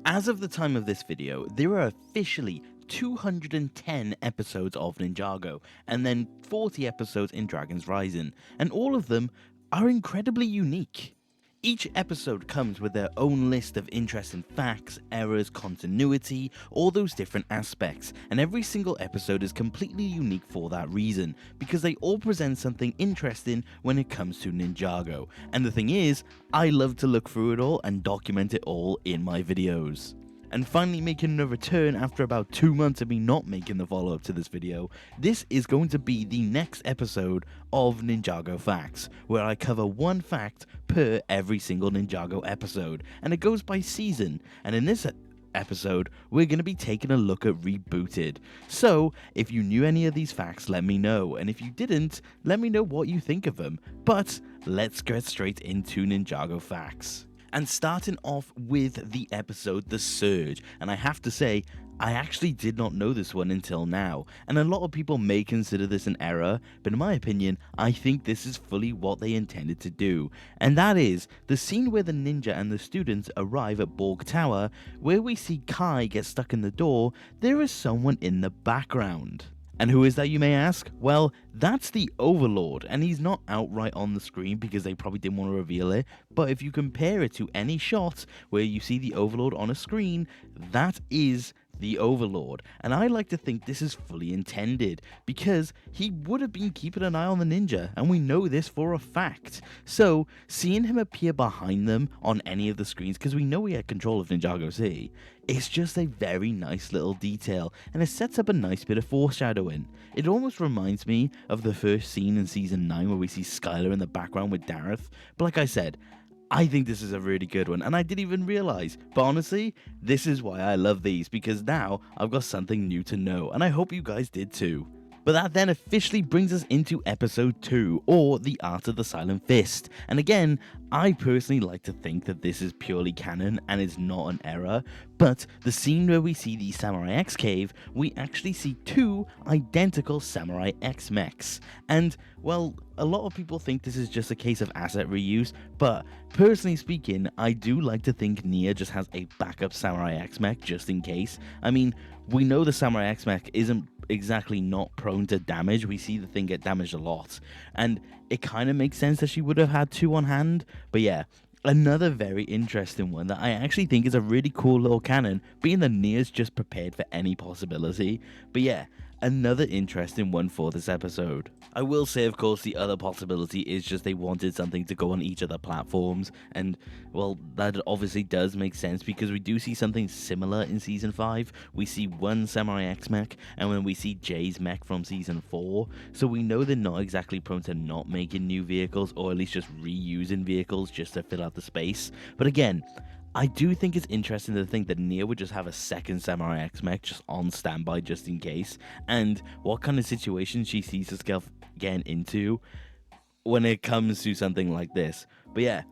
As of the time of this video, there are officially 210 episodes of Ninjago, and then 40 episodes in Dragon's Rising, and all of them are incredibly unique. Each episode comes with their own list of interesting facts, errors, continuity, all those different aspects, and every single episode is completely unique for that reason, because they all present something interesting when it comes to Ninjago. And the thing is, I love to look through it all and document it all in my videos. And finally making a return after about 2 months of me not making the follow-up to this video, this is going to be the next episode of Ninjago Facts, where I cover one fact per every single Ninjago episode, and it goes by season, and in this episode, we're going to be taking a look at Rebooted. So, if you knew any of these facts, let me know, and if you didn't, let me know what you think of them. But, let's get straight into Ninjago Facts. And starting off with the episode The Surge, and I have to say, I actually did not know this one until now, and a lot of people may consider this an error, but in my opinion, I think this is fully what they intended to do, and that is the scene where the ninja and the students arrive at Borg Tower, where we see Kai get stuck in the door. There is someone in the background. And who is that, you may ask? Well, that's the Overlord, and he's not outright on the screen because they probably didn't want to reveal it, but if you compare it to any shot where you see the Overlord on a screen, that is the Overlord, and I like to think this is fully intended, because he would have been keeping an eye on the ninja, and we know this for a fact. So, seeing him appear behind them on any of the screens, because we know he had control of Ninjago City, it's just a very nice little detail, and it sets up a nice bit of foreshadowing. It almost reminds me of the first scene in Season 9 where we see Skylar in the background with Dareth, but like I said, I think this is a really good one, and I didn't even realize, but honestly, this is why I love these, because now I've got something new to know, and I hope you guys did too. But that then officially brings us into episode 2, or The Art of the Silent Fist. And again, I personally like to think that this is purely canon and is not an error, but the scene where we see the Samurai X cave, we actually see 2 identical Samurai X mechs. And, well, a lot of people think this is just a case of asset reuse, but personally speaking, I do like to think Nia just has a backup Samurai X mech just in case. I mean, we know the Samurai X mech isn't exactly not prone to damage. We see the thing get damaged a lot, and it kind of makes sense that she would have had 2 on hand. But yeah, another very interesting one that I actually think is a really cool little canon, being that Nia's just prepared for any possibility. But yeah, another interesting one for this episode. I will say, of course, the other possibility is just they wanted something to go on each of the platforms, and, well, that obviously does make sense, because we do see something similar in Season 5. We see one Samurai X mech, and when we see Jay's mech from Season 4, so we know they're not exactly prone to not making new vehicles, or at least just reusing vehicles just to fill out the space. But again, I do think it's interesting to think that Nia would just have a second Samurai X mech just on standby just in case, and what kind of situation she sees herself getting into when it comes to something like this. But yeah,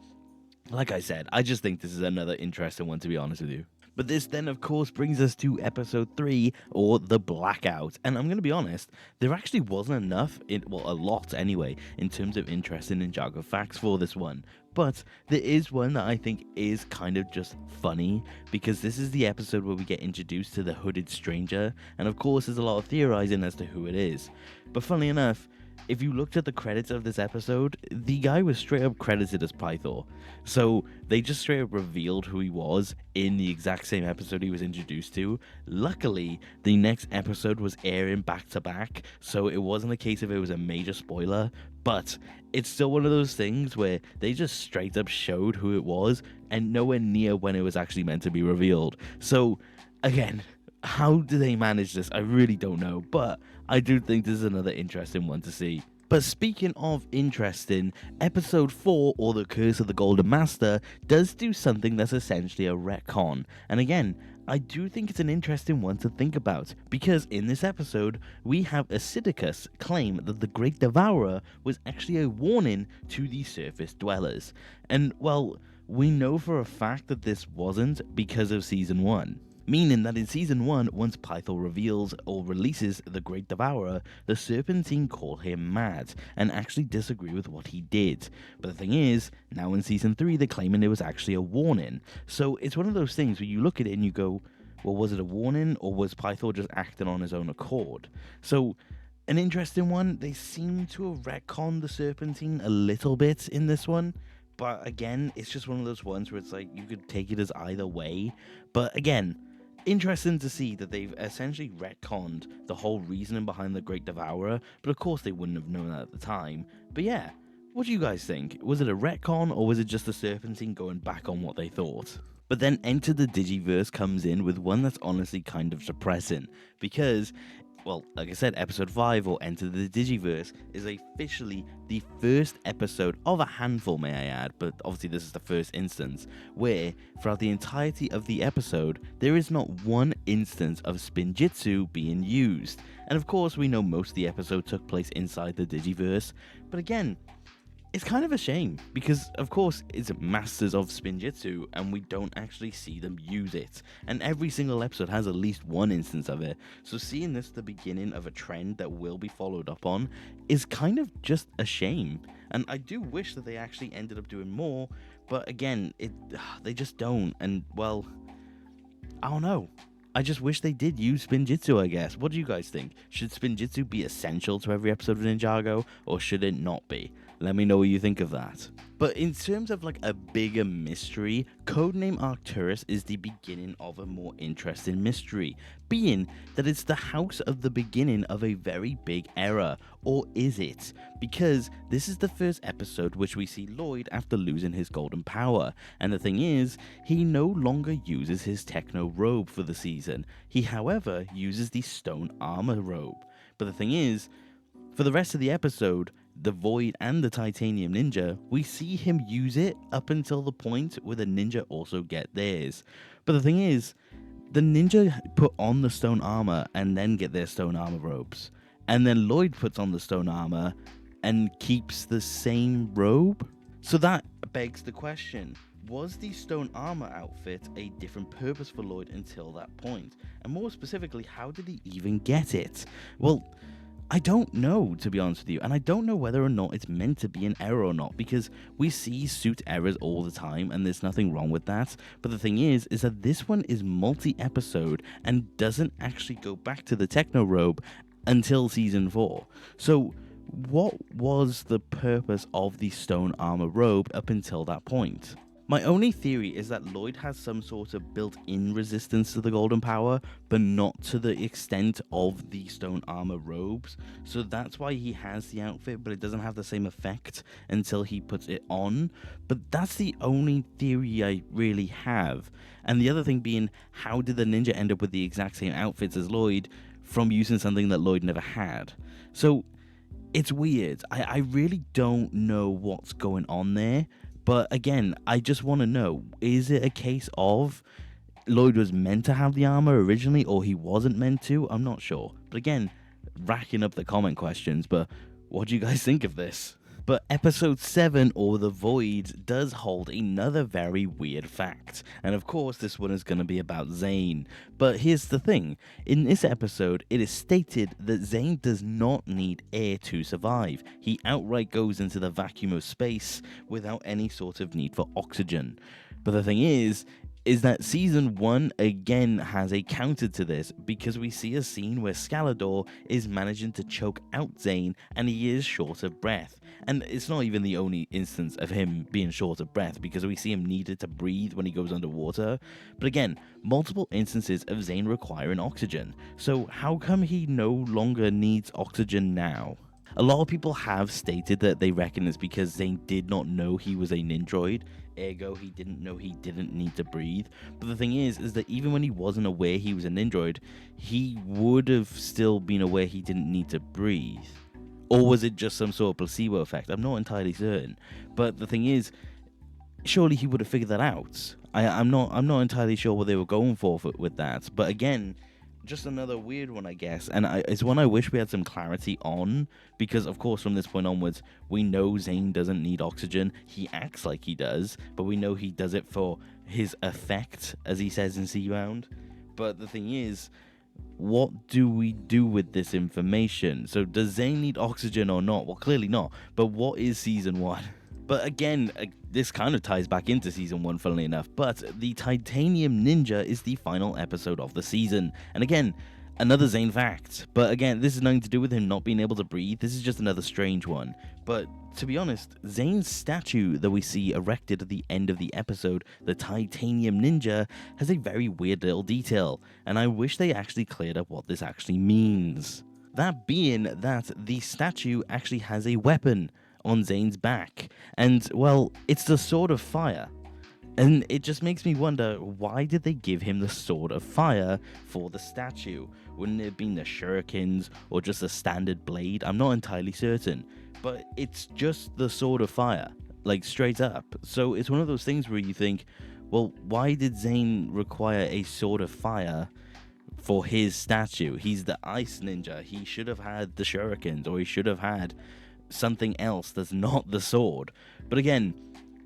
like I said, I just think this is another interesting one, to be honest with you. But this then, of course, brings us to episode 3, or The Blackout. And I'm going to be honest, there actually wasn't enough, well, a lot anyway, in terms of interesting Ninjago facts for this one. But there is one that I think is kind of just funny, because this is the episode where we get introduced to the hooded stranger. And of course, there's a lot of theorizing as to who it is. But funnily enough, if you looked at the credits of this episode, the guy was straight up credited as Pythor. So they just straight up revealed who he was in the exact same episode he was introduced to. Luckily, the next episode was airing back to back, so it wasn't a case of it was a major spoiler, but it's still one of those things where they just straight up showed who it was, and nowhere near when it was actually meant to be revealed. So, again, how do they manage this? I really don't know, but I do think this is another interesting one to see. But speaking of interesting, episode 4, or The Curse of the Golden Master, does do something that's essentially a retcon. And again, I do think it's an interesting one to think about, because in this episode, we have Acidicus claim that the Great Devourer was actually a warning to the surface dwellers. And, well, we know for a fact that this wasn't because of Season 1. Meaning that in season 1, once Pythor reveals or releases the Great Devourer, the Serpentine call him mad and actually disagree with what he did. But the thing is, now in season 3 they're claiming it was actually a warning. So it's one of those things where you look at it and you go, well, was it a warning or was Pythor just acting on his own accord? So an interesting one, they seem to have retconned the Serpentine a little bit in this one. But again, it's just one of those ones where it's like you could take it as either way. But again, interesting to see that they've essentially retconned the whole reasoning behind the Great Devourer, but of course they wouldn't have known that at the time. But yeah, what do you guys think? Was it a retcon or was it just the Serpentine going back on what they thought? But then Enter the Digiverse comes in with one that's honestly kind of depressing, because well, like I said, episode 5, or Enter the Digiverse, is officially the first episode of a handful, may I add, but obviously this is the first instance, where throughout the entirety of the episode, there is not one instance of Spinjitzu being used. And of course, we know most of the episode took place inside the Digiverse, but again, it's kind of a shame, because of course it's masters of Spinjitzu and we don't actually see them use it, and every single episode has at least one instance of it, so seeing this the beginning of a trend that will be followed up on is kind of just a shame. And I do wish that they actually ended up doing more, but again, they just don't, and well, I don't know. I just wish they did use Spinjitzu, I guess. What do you guys think? Should Spinjitzu be essential to every episode of Ninjago, or should it not be? Let me know what you think of that. But in terms of like a bigger mystery, Codename Arcturus is the beginning of a more interesting mystery, being that it's the house of the beginning of a very big era, or is it? Because this is the first episode which we see Lloyd after losing his golden power, and the thing is, he no longer uses his techno robe for the season. He however uses the stone armor robe. But the thing is, for the rest of the episode, the Void and the Titanium Ninja, we see him use it up until the point where the ninja also get theirs. But the thing is, the ninja put on the stone armor and then get their stone armor robes. And then Lloyd puts on the stone armor and keeps the same robe? So that begs the question, was the stone armor outfit a different purpose for Lloyd until that point? And more specifically, how did he even get it? Well, I don't know, to be honest with you, and I don't know whether or not it's meant to be an error or not, because we see suit errors all the time and there's nothing wrong with that. But the thing is that this one is multi-episode and doesn't actually go back to the techno robe until season 4. So what was the purpose of the stone armor robe up until that point? My only theory is that Lloyd has some sort of built-in resistance to the golden power, but not to the extent of the stone armor robes. So that's why he has the outfit, but it doesn't have the same effect until he puts it on. But that's the only theory I really have. And the other thing being, how did the ninja end up with the exact same outfits as Lloyd from using something that Lloyd never had? So it's weird. I really don't know what's going on there. But again, I just want to know, is it a case of Lloyd was meant to have the armor originally, or he wasn't meant to? I'm not sure. But again, racking up the comment questions, but what do you guys think of this? But episode 7, or The Void, does hold another very weird fact. And of course, this one is going to be about Zane. But here's the thing. In this episode, it is stated that Zane does not need air to survive. He outright goes into the vacuum of space without any sort of need for oxygen. But the thing is that season 1 again has a counter to this, because we see a scene where Scalador is managing to choke out Zane and he is short of breath. And it's not even the only instance of him being short of breath, because we see him needed to breathe when he goes underwater. But again, multiple instances of Zane requiring oxygen. So how come he no longer needs oxygen now? A lot of people have stated that they reckon it's because Zane did not know he was a Ninjroid, ergo he didn't know he didn't need to breathe. But the thing is that even when he wasn't aware he was a Ninjroid, he would have still been aware he didn't need to breathe. Or was it just some sort of placebo effect? I'm not entirely certain. But the thing is, surely he would have figured that out. I'm not entirely sure what they were going for with that. But again, just another weird one, I guess. And it's one I wish we had some clarity on, because of course from this point onwards, we know Zane doesn't need oxygen. He acts like he does, but we know he does it for his effect, as he says in C-Round. But the thing is, what do we do with this information? So does Zane need oxygen or not? Well, clearly not. But what is season 1? But again, this kind of ties back into season 1, funnily enough. But the Titanium Ninja is the final episode of the season. And again, another Zane fact. But again, this is nothing to do with him not being able to breathe. This is just another strange one. But to be honest, Zane's statue that we see erected at the end of the episode, the Titanium Ninja, has a very weird little detail. And I wish they actually cleared up what this actually means. That being that the statue actually has a weapon on Zane's back. And, well, it's the Sword of Fire. And it just makes me wonder, why did they give him the Sword of Fire for the statue? Wouldn't it have been the shurikens or just a standard blade? I'm not entirely certain. But it's just the Sword of Fire, like straight up. So it's one of those things where you think, well, why did Zane require a Sword of Fire for his statue? He's the Ice Ninja. He should have had the shurikens, or he should have had something else that's not the sword. But again,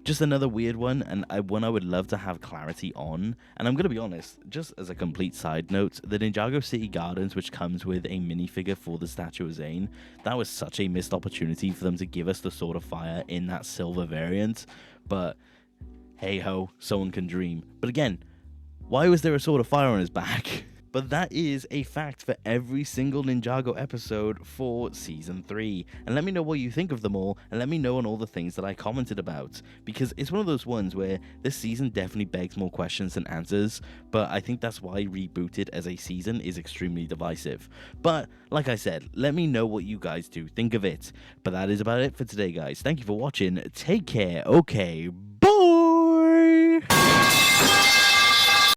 just another weird one, and one I would love to have clarity on. And I'm going to be honest, just as a complete side note, the Ninjago City Gardens, which comes with a minifigure for the statue of Zane, that was such a missed opportunity for them to give us the Sword of Fire in that silver variant. But hey ho, someone can dream. But again, why was there a Sword of Fire on his back? But that is a fact for every single Ninjago episode for Season 3. And let me know what you think of them all, and let me know on all the things that I commented about. Because it's one of those ones where this season definitely begs more questions than answers, but I think that's why rebooted as a season is extremely divisive. But, like I said, let me know what you guys do think of it. But that is about it for today, guys. Thank you for watching. Take care. Okay,